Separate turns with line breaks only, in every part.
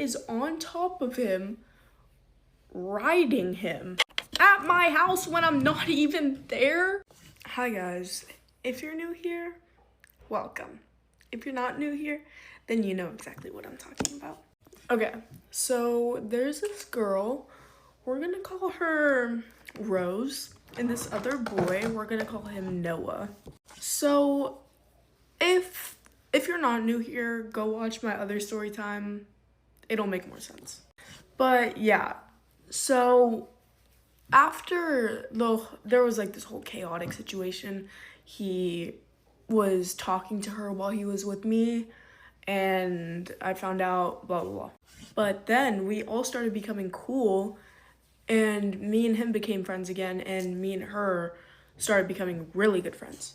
is on top of him, riding him at my house when I'm not even there. Hi guys, if you're new here, welcome. If you're not new here, then you know exactly what I'm talking about. Okay, so there's this girl, we're gonna call her Rose, and this other boy, we're gonna call him Noah. So if you're not new here, go watch my other story time. It'll make more sense. But yeah, so after there was like this whole chaotic situation, he was talking to her while he was with me, and I found out blah blah blah. But then we all started becoming cool, and me and him became friends again, and me and her started becoming really good friends.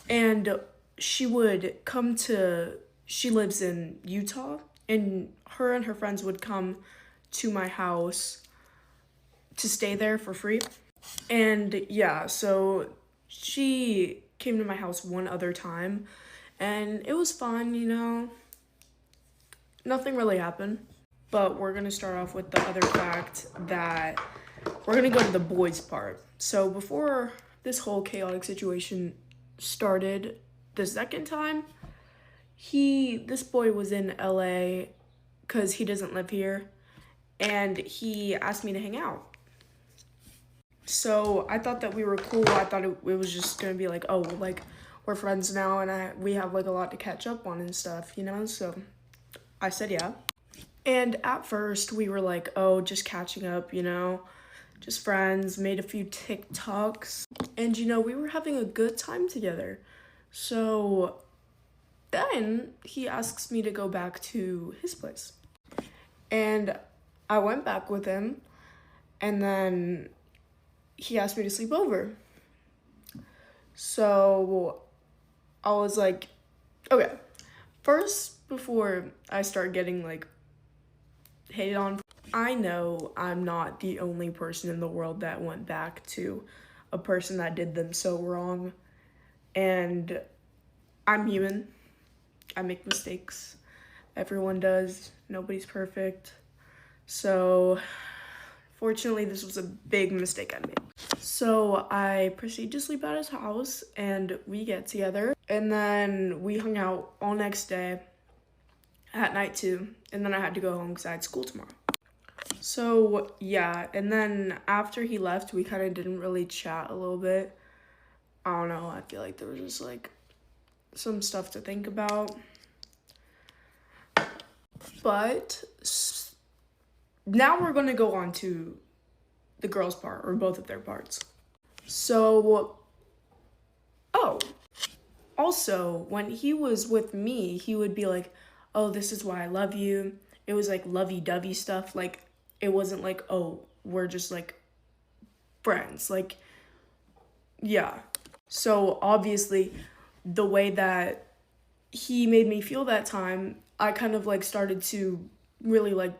And she lives in Utah, and her friends would come to my house to stay there for free. And yeah, so she came to my house one other time, and it was fun, you know. Nothing really happened. But we're gonna start off with the other fact that we're gonna go to the boys part. So before this whole chaotic situation started the second time, this boy was in LA because he doesn't live here, and he asked me to hang out. So I thought that we were cool. I thought it was just gonna be like, oh, like we're friends now, and we have like a lot to catch up on and stuff, you know? So I said yeah. And at first we were like, oh, just catching up, you know, just friends, made a few TikToks, and you know, we were having a good time together. So then he asks me to go back to his place, and I went back with him, and then he asked me to sleep over. So I was like, okay, first, before I start getting like hated on, I know I'm not the only person in the world that went back to a person that did them so wrong, and I'm human. I make mistakes. Everyone does. Nobody's perfect. So fortunately, this was a big mistake I made. So I proceed to sleep at his house, and we get together, and then we hung out all next day, at night too, and then I had to go home because I had school tomorrow. So yeah, and then after he left, we kind of didn't really chat a little bit. I don't know, I feel like there was just like some stuff to think about. But now we're gonna go on to the girls' part, or both of their parts. So, oh, also, when he was with me, he would be like, oh, this is why I love you. It was like lovey-dovey stuff. Like, it wasn't like, oh, we're just like friends. Like, yeah. So obviously, the way that he made me feel that time, I kind of like started to really like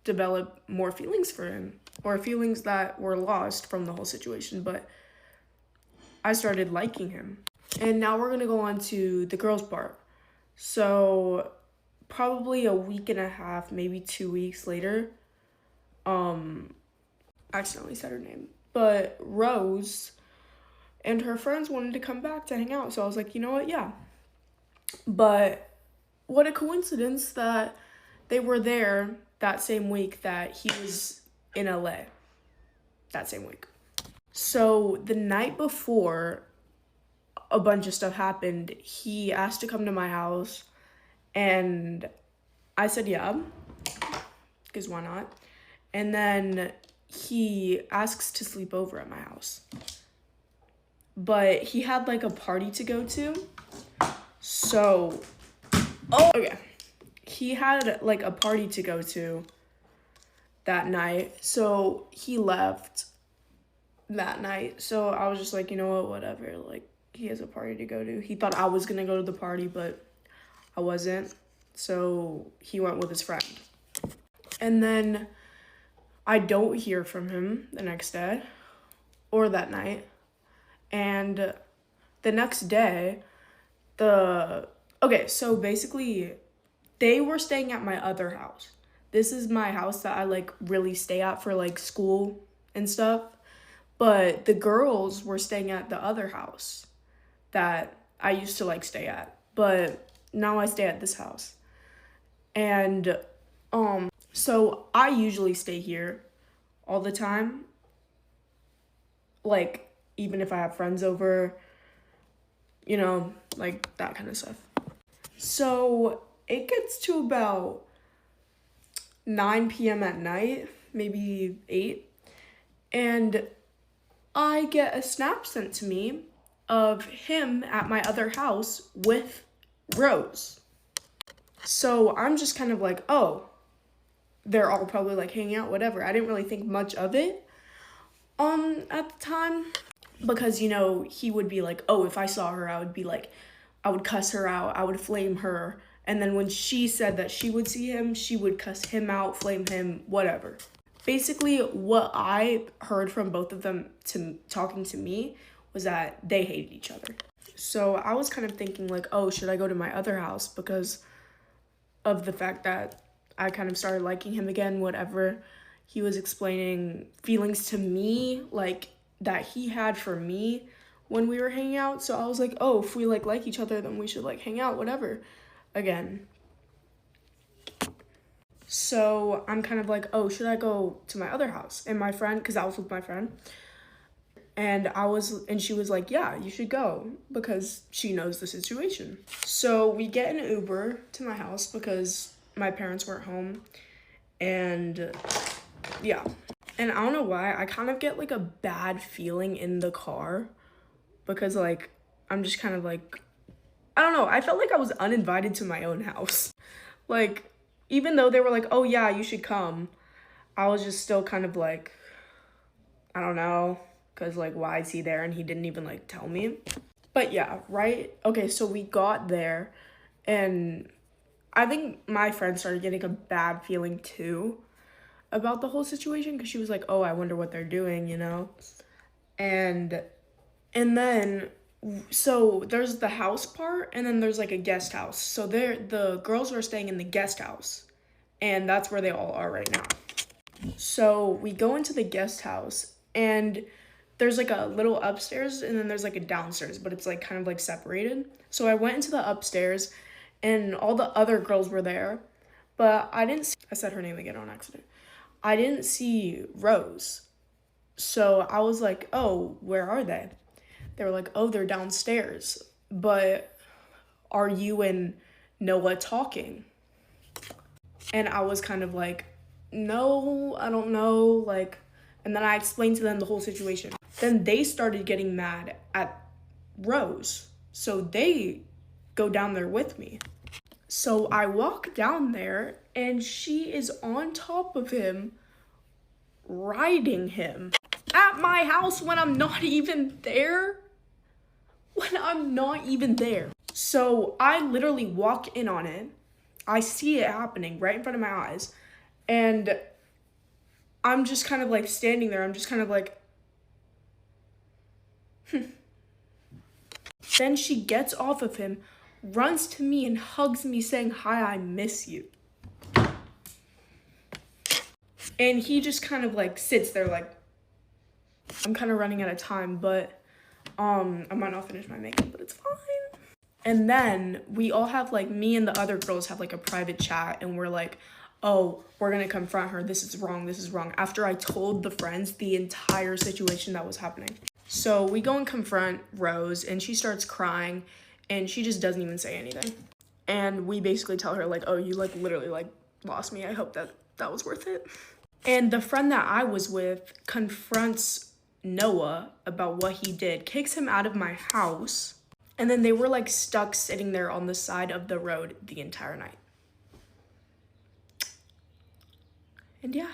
develop more feelings for him, or feelings that were lost from the whole situation, but I started liking him. And now we're gonna go on to the girls' part. So probably a week and a half, maybe 2 weeks later, I accidentally said her name, but Rose and her friends wanted to come back to hang out. So I was like, you know what? Yeah. But what a coincidence that they were there that same week that he was in LA, that same week. So the night before a bunch of stuff happened, he asked to come to my house, and I said yeah, because why not? And then he asks to sleep over at my house. But he had like a party to go to. So, okay. He had like a party to go to that night. So he left that night. So I was just like, you know what, whatever. Like, he has a party to go to. He thought I was gonna go to the party, but I wasn't. So he went with his friend. And then I don't hear from him the next day or that night. And the next day, so basically they were staying at my other house. this is my house that I like really stay at for like school and stuff. But the girls were staying at the other house that I used to like stay at. But now I stay at this house. And so I usually stay here all the time. Like, even if I have friends over, you know, like that kind of stuff. So it gets to about 9 p.m. at night, maybe 8, and I get a snap sent to me of him at my other house with Rose. So I'm just kind of like, oh, they're all probably like hanging out, whatever. I didn't really think much of it at the time, because, you know, he would be like, oh, if I saw her, I would be like, I would cuss her out, I would flame her. And then when she said that she would see him, she would cuss him out, flame him, whatever. Basically, what I heard from both of them talking to me was that they hated each other. So I was kind of thinking like, oh, should I go to my other house, because of the fact that I kind of started liking him again, whatever. He was explaining feelings to me, like, that he had for me when we were hanging out. So I was like, oh, if we like each other, then we should like hang out, whatever, again. So I'm kind of like, oh, should I go to my other house? And my friend, because I was with my friend, and she was like, yeah, you should go, because she knows the situation. So we get an Uber to my house because my parents weren't home, and yeah. And I don't know why, I kind of get like a bad feeling in the car, because like, I'm just kind of like, I don't know, I felt like I was uninvited to my own house. Like, even though they were like, oh yeah, you should come, I was just still kind of like, I don't know, because like, why is he there? And he didn't even like tell me. But yeah, right? Okay, so we got there, and I think my friend started getting a bad feeling too about the whole situation, because she was like, oh, I wonder what they're doing, you know? And then, so there's the house part, and then there's like a guest house. So the girls are staying in the guest house, and that's where they all are right now. So we go into the guest house, and there's like a little upstairs, and then there's like a downstairs, but it's like kind of like separated. So I went into the upstairs, and all the other girls were there, but I said her name again on accident. I didn't see Rose. So I was like, oh, where are they? They were like, oh, they're downstairs. But are you and Noah talking? And I was kind of like, no, I don't know. Like, and then I explained to them the whole situation. Then they started getting mad at Rose. So they go down there with me. So I walk down there, and she is on top of him, riding him at my house when I'm not even there. So I literally walk in on it. I see it happening right in front of my eyes. And I'm just kind of like standing there. I'm just kind of like, Then she gets off of him, runs to me and hugs me saying, hi, I miss you. And he just kind of like sits there like, I'm kind of running out of time, but I might not finish my makeup, but it's fine. And then we all have like, me and the other girls have like a private chat, and we're like, oh, we're gonna confront her. This is wrong. After I told the friends the entire situation that was happening. So we go and confront Rose, and she starts crying, and she just doesn't even say anything. And we basically tell her like, oh, you like literally like lost me. I hope that was worth it. And the friend that I was with confronts Noah about what he did, kicks him out of my house, and then they were like stuck sitting there on the side of the road the entire night. And yeah.